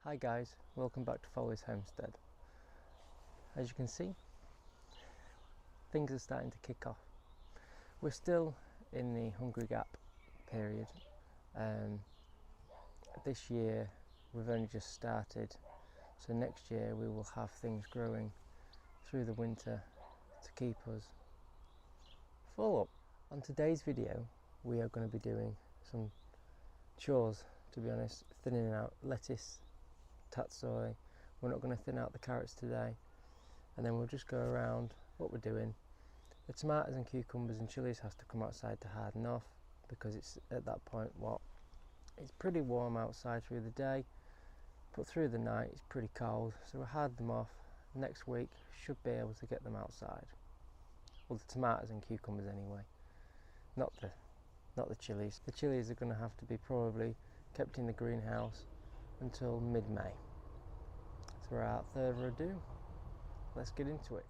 Hi guys, welcome back to Foley's Homestead. As you can see, things are starting to kick off. We're still in the Hungry Gap period. This year we've only just started, so next year we will have things growing through the winter to keep us full up. On today's video we are going to be doing some chores, to be honest, thinning out lettuce, tatsoi. We're not going to thin out the carrots today, and then we'll just go around what we're doing. The tomatoes and cucumbers and chilies has to come outside to harden off, because it's at that point it's pretty warm outside through the day, but through the night it's pretty cold, so we'll harden them off. Next week should be able to get them outside. Well, the tomatoes and cucumbers anyway, not the chilies. The chilies are going to have to be probably kept in the greenhouse until mid-May. So without further ado, let's get into it.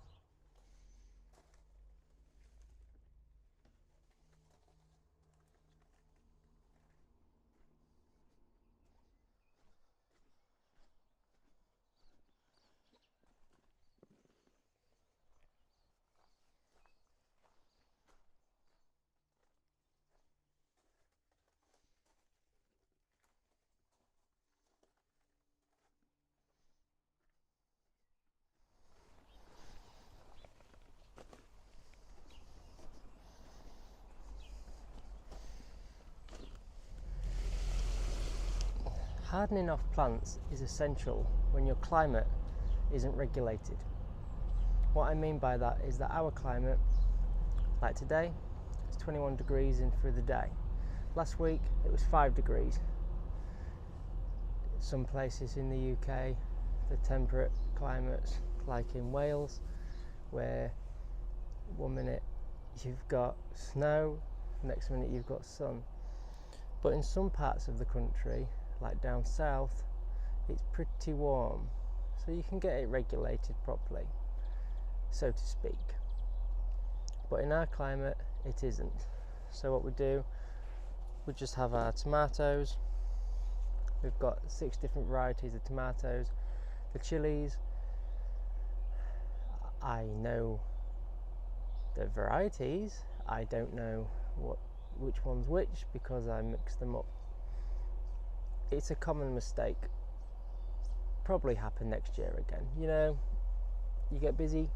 Hardening off plants is essential when your climate isn't regulated. What I mean by that is that our climate, like today, it's 21 degrees in through the day. Last week it was 5 degrees. Some places in the UK, the temperate climates, like in Wales, where one minute you've got snow, next minute you've got sun. But in some parts of the country, like down south, it's pretty warm, so you can get it regulated properly, so to speak. But in our climate it isn't. So what we do, we just have our tomatoes. We've got 6 different varieties of tomatoes. The chilies, I know the varieties, I don't know which one's which, because I mix them up. It's a common mistake, probably happen next year again. You know, you get busy,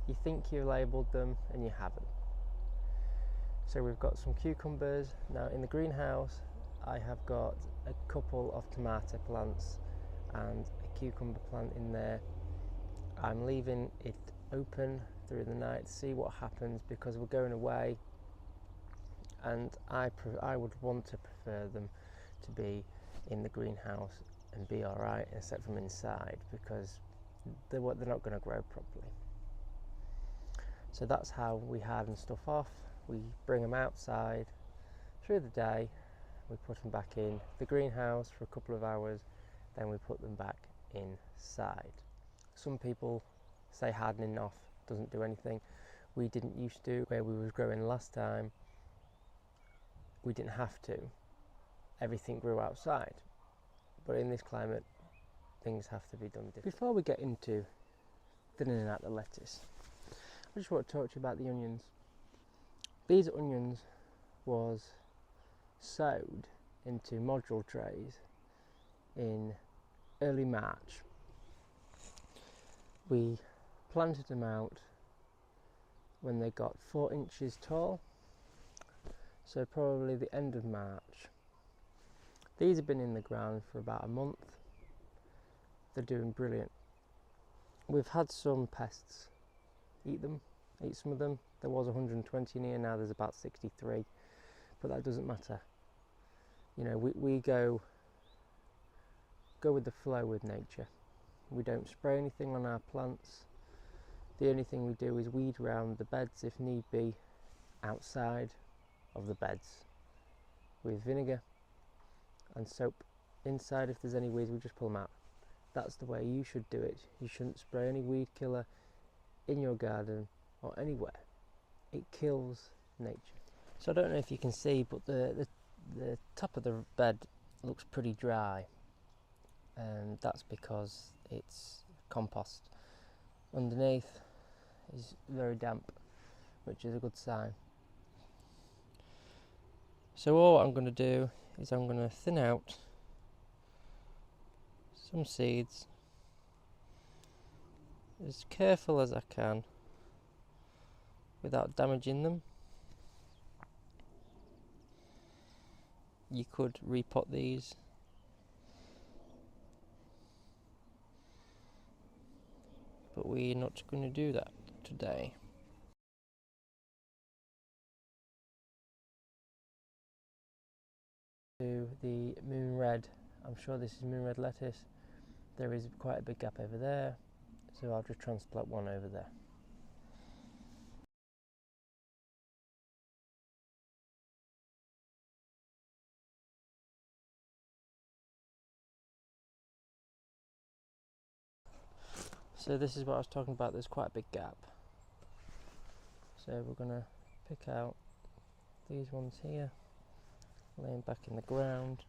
you think you've labelled them and you haven't. So we've got some cucumbers. Now in the greenhouse I have got a couple of tomato plants and a cucumber plant in there. I'm leaving it open through the night to see what happens, because we're going away, and I would want to prefer them to be in the greenhouse and be alright instead from inside, because they're not going to grow properly. So that's how we harden stuff off. We bring them outside through the day, we put them back in the greenhouse for a couple of hours, then we put them back inside. Some people say hardening off doesn't do anything. We didn't used to. Where we was growing last time, we didn't have to. Everything grew outside. But in this climate, things have to be done differently. Before we get into thinning out the lettuce, I just want to talk to you about the onions. These onions was sowed into module trays in early March. We planted them out when they got 4 inches tall, so probably the end of March. These have been in the ground for about a month. They're doing brilliant. We've had some pests eat some of them. There was 120 in here, now there's about 63, but that doesn't matter. You know, we go with the flow with nature. We don't spray anything on our plants. The only thing we do is weed around the beds if need be, outside of the beds, with vinegar and soap. Inside, if there's any weeds, we just pull them out. That's the way you should do it. You shouldn't spray any weed killer in your garden or anywhere. It kills nature. So I don't know if you can see, but the top of the bed looks pretty dry. and that's because it's compost. Underneath is very damp, which is a good sign. So all I'm going to do is I'm going to thin out some seeds as careful as I can without damaging them. You could repot these, but we're not going to do that today. To the moon red, I'm sure this is moon red lettuce. There is quite a big gap over there, so I'll just transplant one over there. So this is what I was talking about, there's quite a big gap. So we're going to pick out these ones here, laying back in the ground.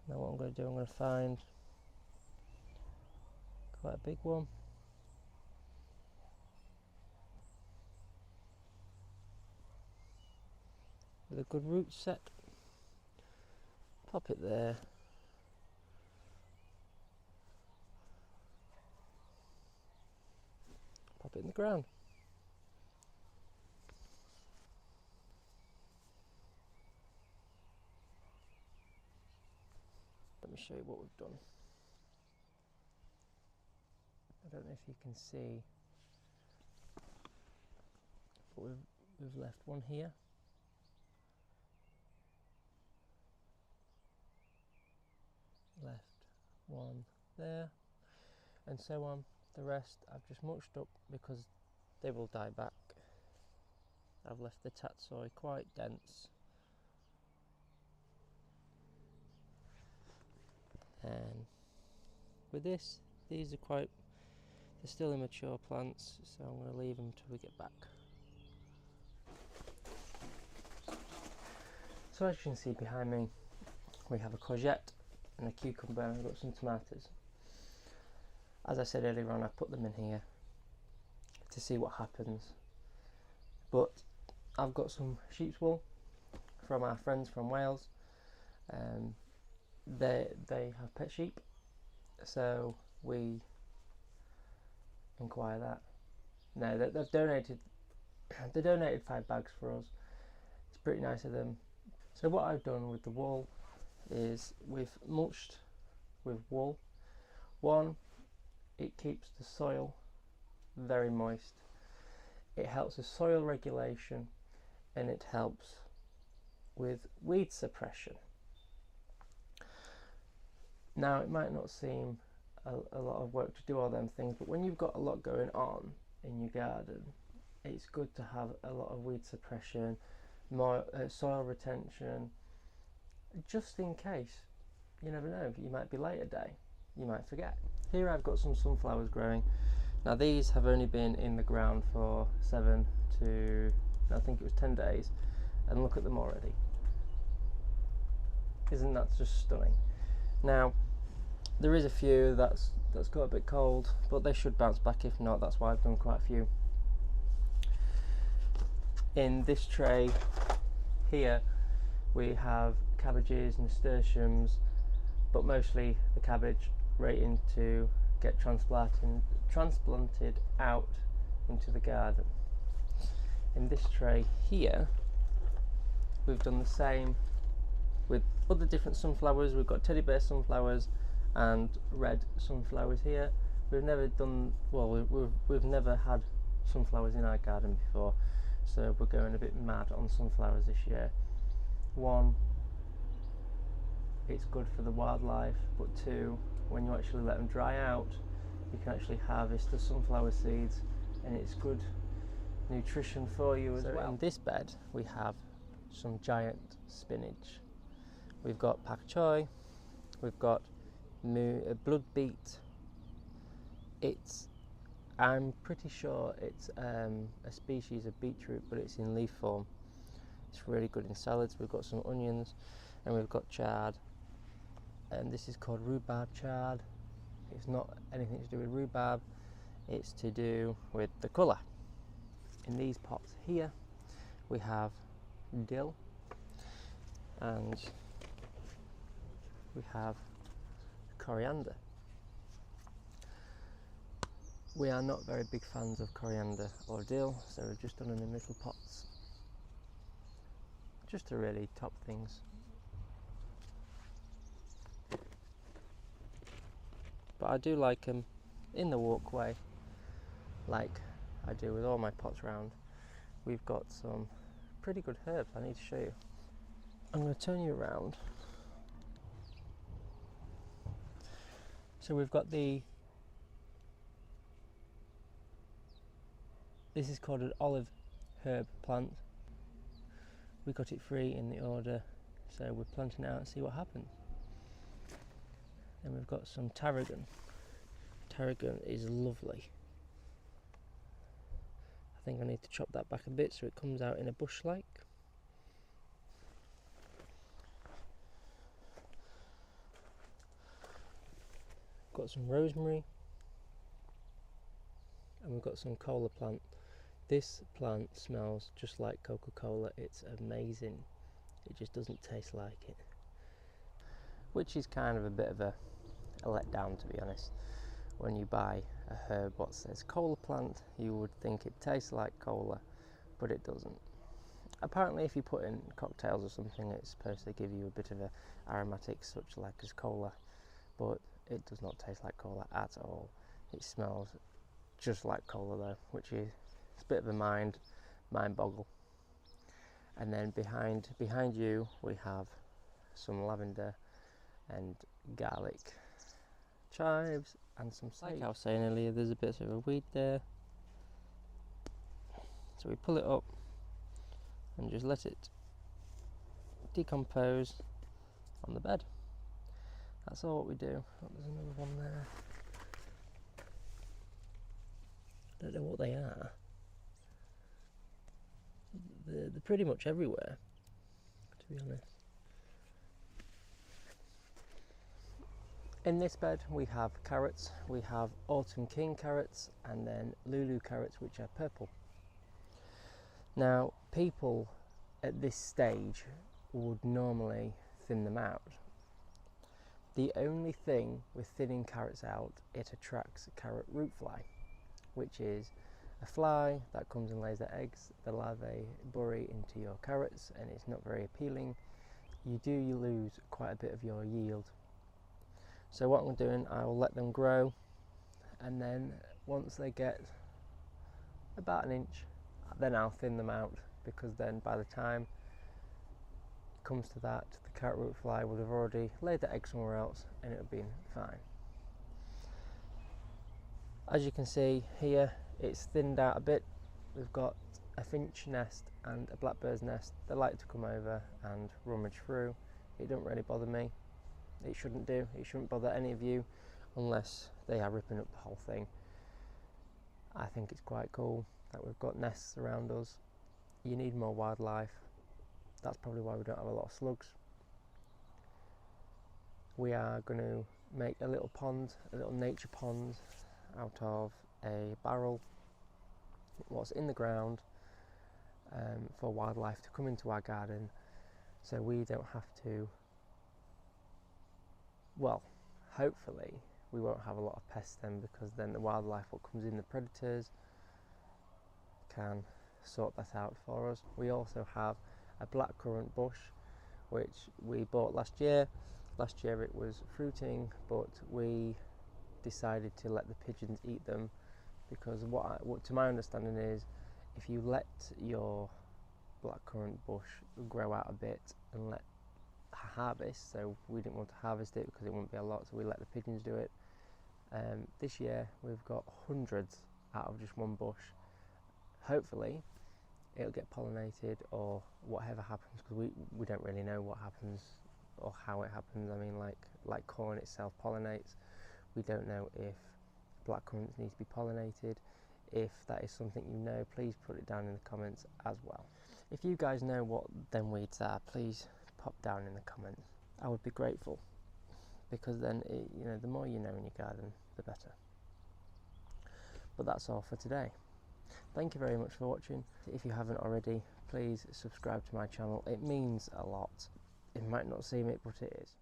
Now what I'm going to do, I'm going to find quite a big one. With a good root set. Pop it there. Pop it in the ground. Let me show you what we've done. I don't know if you can see, but we've left one here. Left one there, and so on. The rest I've just mulched up because they will die back. I've left the tatsoi quite dense, and with this, these are they're still immature plants, so I'm going to leave them until we get back. So as you can see behind me, we have a courgette and a cucumber, and we've got some tomatoes. As I said earlier on, I put them in here to see what happens, but I've got some sheep's wool from our friends from Wales. They have pet sheep, so we inquire that. No, they've donated. They donated 5 bags for us. It's pretty nice of them. So what I've done with the wool is we've mulched with wool. One, it keeps the soil very moist. It helps with soil regulation, and it helps with weed suppression. Now, it might not seem a lot of work to do all them things, but when you've got a lot going on in your garden, it's good to have a lot of weed suppression, more soil retention, just in case. You never know, you might be late a day, you might forget. Here I've got some sunflowers growing. Now these have only been in the ground for 7 to, I think it was 10 days, and look at them already. Isn't that just stunning? Now, there is a few that's got a bit cold, but they should bounce back. If not, that's why I've done quite a few. In this tray here, we have cabbages, nasturtiums, but mostly the cabbage, waiting to get transplanted out into the garden. In this tray here, we've done the same with other different sunflowers. We've got teddy bear sunflowers and red sunflowers here. We've never done, well, we've never had sunflowers in our garden before, so we're going a bit mad on sunflowers this year. One, it's good for the wildlife, but two, when you actually let them dry out, you can actually harvest the sunflower seeds, and it's good nutrition for you as well. In this bed we have some giant spinach. We've got pak choi, we've got blood beet. I'm pretty sure it's a species of beetroot, but it's in leaf form. It's really good in salads. We've got some onions, And we've got chard, and this is called rhubarb chard. It's not anything to do with rhubarb, it's to do with the colour. In these pots here we have dill, and we have coriander. We are not very big fans of coriander or dill, so we've just done them in little pots, just to really top things. But I do like them in the walkway, like I do with all my pots round. We've got some pretty good herbs I need to show you. I'm going to turn you around. So we've got this is called an olive herb plant. We got it free in the order, so we're planting it out and see what happens. Then we've got some tarragon. Tarragon is lovely. I think I need to chop that back a bit so it comes out in a bush like. Got some rosemary, and we've got some cola plant. This plant smells just like Coca-Cola. It's amazing. It just doesn't taste like it, which is kind of a bit of a letdown, to be honest. When you buy a herb what says cola plant, you would think it tastes like cola, but it doesn't. Apparently if you put in cocktails or something, it's supposed to give you a bit of a aromatic such like as cola, but it does not taste like cola at all. It smells just like cola though, which is a bit of a mind boggle. And then behind you we have some lavender and garlic chives and some sage. Like I was saying earlier, there's a bit of a weed there, so we pull it up and just let it decompose on the bed. That's all what we do. Oh, there's another one there. I don't know what they are. They're pretty much everywhere, to be honest. In this bed we have carrots. We have Autumn King carrots and then Lulu carrots, which are purple. Now people at this stage would normally thin them out. The only thing with thinning carrots out, it attracts carrot root fly, which is a fly that comes and lays their eggs. The larvae bury into your carrots and it's not very appealing. You lose quite a bit of your yield. So what I'm doing, I will let them grow, and then once they get about an inch, then I'll thin them out, because then by the time it comes to that, the carrot root fly would have already laid the egg somewhere else and it would have been fine. As you can see here, it's thinned out a bit. We've got a finch nest and a blackbird's nest. They like to come over and rummage through. It don't really bother me. It shouldn't do. It shouldn't bother any of you unless they are ripping up the whole thing. I think it's quite cool that we've got nests around us. You need more wildlife. That's probably why we don't have a lot of slugs. We are going to make a little pond, a little nature pond, out of a barrel, what's in the ground, for wildlife to come into our garden, so we don't have to, well, hopefully we won't have a lot of pests then, because then the wildlife, what comes in, the predators, can sort that out for us. We also have a blackcurrant bush which we bought last year. Last year it was fruiting, but we decided to let the pigeons eat them, because what to my understanding is, if you let your blackcurrant bush grow out a bit and let harvest, so we didn't want to harvest it because it wouldn't be a lot, so we let the pigeons do it. This year we've got hundreds out of just one bush. Hopefully it'll get pollinated or whatever happens, because we don't really know what happens or how it happens. I mean, like corn itself pollinates, we don't know if blackcurrants need to be pollinated. If that is something you know, please put it down in the comments as well. If you guys know what them weeds are, please pop down in the comments. I would be grateful, because then the more you know in your garden, the better. But that's all for today. Thank you very much for watching. If you haven't already, please subscribe to my channel. It means a lot. It might not seem it, but it is.